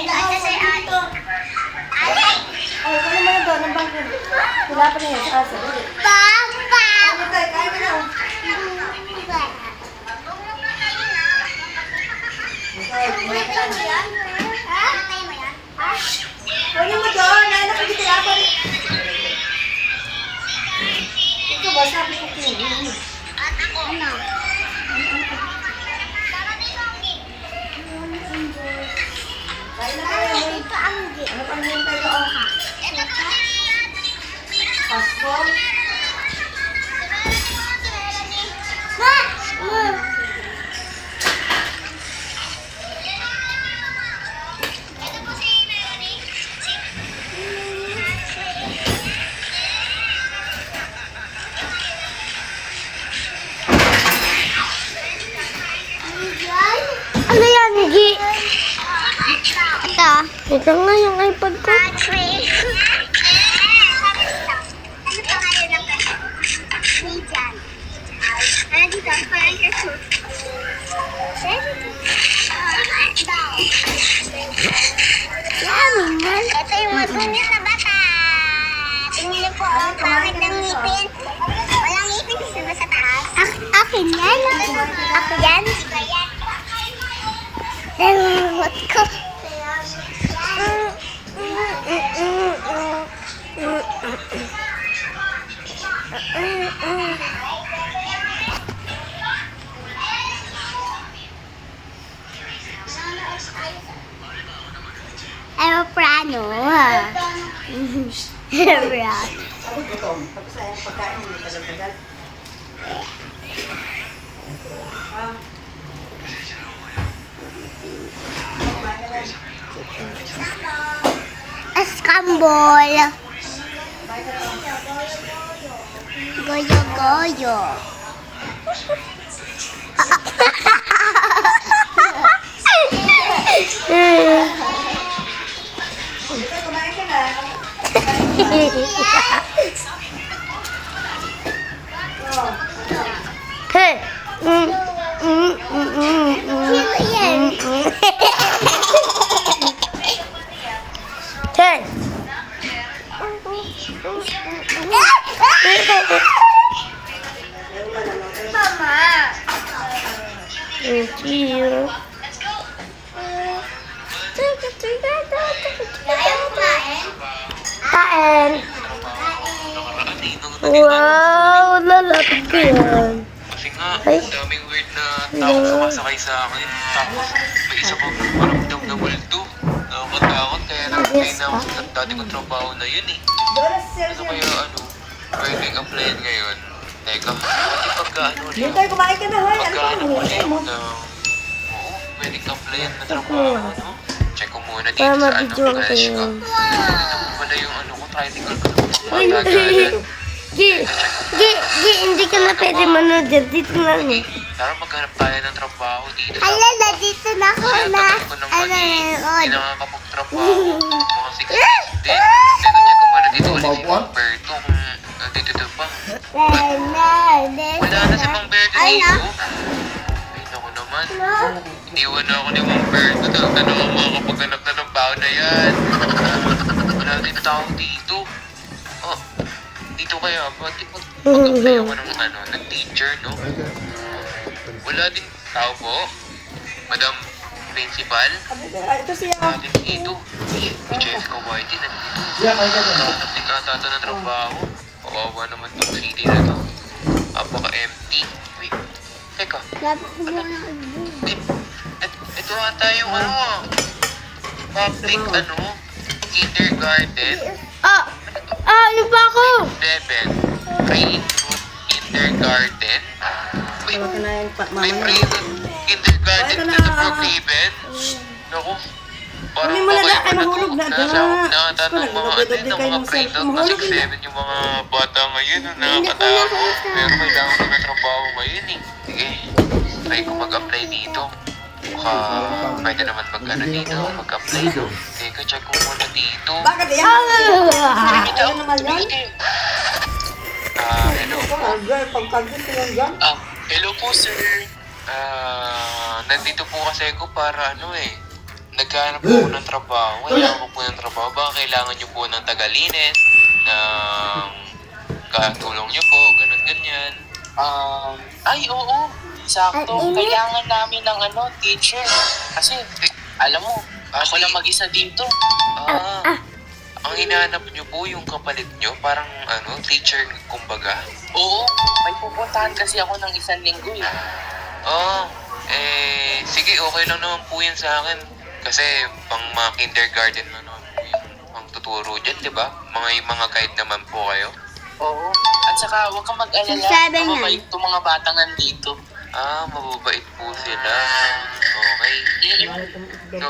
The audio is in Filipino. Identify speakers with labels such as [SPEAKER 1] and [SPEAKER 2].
[SPEAKER 1] Ay, kung naman na doon, ang bangkin. Wala pa na yun sa asa.
[SPEAKER 2] Papa!
[SPEAKER 1] Ano tayo, kaya mo na. Kunin mo doon, nana ka dito ako. Ito ba, sabi ko kunin.
[SPEAKER 2] Ano?
[SPEAKER 1] Kaya na kayo.
[SPEAKER 2] Ito ang
[SPEAKER 1] Ano pang hintay ko? Pasko?
[SPEAKER 2] Ma! Ano yan, Gi? Ito. Ito nga yung iPad ko. Ito yung matunya na bata. Tingnan niyo po, ang pangit ng ngipin. Walang ngipin sa sa taas. Akin yan. Ako yan. What ko? Aeroplano. Aeroplano.
[SPEAKER 1] Ako gutom. Tapos ay ang pagkain mo, tagal-tagal.
[SPEAKER 2] Escambol. Goyo-goyo.
[SPEAKER 1] Kumain ka na.
[SPEAKER 2] Hey. Sino yan? Hey. Mama. Thank you. Kain. Wow, lalapit ko yan.
[SPEAKER 3] Kasi nga,
[SPEAKER 2] Ay.
[SPEAKER 3] ang daming weird na tao sumasakay sa akin. Tapos, may isa pang paramdam na multo. Nakakatakot, kaya nag-apply na ako sa dati kong trabaho na yun eh.
[SPEAKER 1] Doon na si Sir
[SPEAKER 3] Ano kaya pwedeng applyan ngayon? Teka, pati pagkaano ulit.
[SPEAKER 1] Hintay, kumain ka na, hoy. Ano ka
[SPEAKER 3] Pagkaano
[SPEAKER 1] mo?
[SPEAKER 3] ulit na, oo, pwedeng applyan na trabaho, no? Check ko muna dito
[SPEAKER 2] Para
[SPEAKER 3] sa
[SPEAKER 2] mabidyoan ko
[SPEAKER 3] cash ko.
[SPEAKER 2] yun.
[SPEAKER 3] Ito pala yung ko, tricycle ko na matagalan.
[SPEAKER 2] Hindi ka na pwede manood dyan. Dito lang eh.
[SPEAKER 3] Tara, maghanap tayo ng trabaho dito sa
[SPEAKER 2] Alala, dito na ako
[SPEAKER 3] Kaya
[SPEAKER 2] na.
[SPEAKER 3] tagal ko naman hindi
[SPEAKER 2] Ano,
[SPEAKER 3] nakakapagtrabaho. Mga 6 months din. Teka, check ko muna dito ulit si Mang Berto kung nandito pa. Wala na si Mang Berto
[SPEAKER 2] Ay,
[SPEAKER 3] dito.
[SPEAKER 2] no.
[SPEAKER 3] Ay, naku naman. Iniwan na ako ni Mang Berto. Ano ang mga kapaghanap na ng baon na yan? Wala din tao dito. Oh, dito kaya. Mag-apply ako ng teacher, no? Wala din tao po. Madam Principal.
[SPEAKER 1] Ito siya.
[SPEAKER 3] Natin dito. Si Jessica Whitey nandito. Natin ata ito ng trabaho. Kawawa naman itong city na to. Apaka-empty. Wait, teka. Ito ata yung public kindergarten.
[SPEAKER 2] Ano ba ako?
[SPEAKER 3] 11. Greenwood Kindergarten. Wait,
[SPEAKER 1] Tawag ka na yung
[SPEAKER 3] may
[SPEAKER 1] mama na.
[SPEAKER 3] Greenwood Kindergarten
[SPEAKER 1] Wala
[SPEAKER 3] na
[SPEAKER 1] na.
[SPEAKER 3] sa Brookhaven. Naku. Parang
[SPEAKER 1] Kunin mo na
[SPEAKER 3] baka
[SPEAKER 1] na, ay mahulog na.
[SPEAKER 3] Nasa
[SPEAKER 1] Nasa
[SPEAKER 3] ng mga mga grade out na 6-7 yung mga bata ngayon. Nakakatakot. Pero kailangan ko na trabaho ngayon eh. Sige, try ko mag-apply dito. Baka pwede naman mag-apply. Teka, check ko muna dito.
[SPEAKER 1] Bakit yan?
[SPEAKER 3] Ayun
[SPEAKER 1] naman yan.
[SPEAKER 3] Hello po.
[SPEAKER 1] Girl, pagkagin ko lang yan.
[SPEAKER 3] Hello po sir. Nandito po kasi ako para nagkahanap po ng trabaho. Kailangan ko po ng trabaho. Baka kailangan nyo po ng tagalinis, ng katulong nyo po, ganun-ganyan.
[SPEAKER 4] Ay, oo. Sakto.
[SPEAKER 1] Ay, init.
[SPEAKER 4] Kailangan namin ng teacher. Kasi, alam mo, ako lang mag-isa dito.
[SPEAKER 3] Ang hinahanap nyo po yung kapalit nyo, parang teacher kumbaga.
[SPEAKER 4] Oo, may pupuntahan kasi ako ng 1 linggo eh.
[SPEAKER 3] Sige, okay lang naman po yan sa akin. Kasi pang mga kindergarten na naman po yung ang tuturo dyan, di ba? Mga guide naman po kayo.
[SPEAKER 4] Oo. At saka, huwag kang mag-alala.
[SPEAKER 1] Sabi niya.
[SPEAKER 4] Mababait itong mga batang nandito.
[SPEAKER 3] Mababait po sila. Okay. So,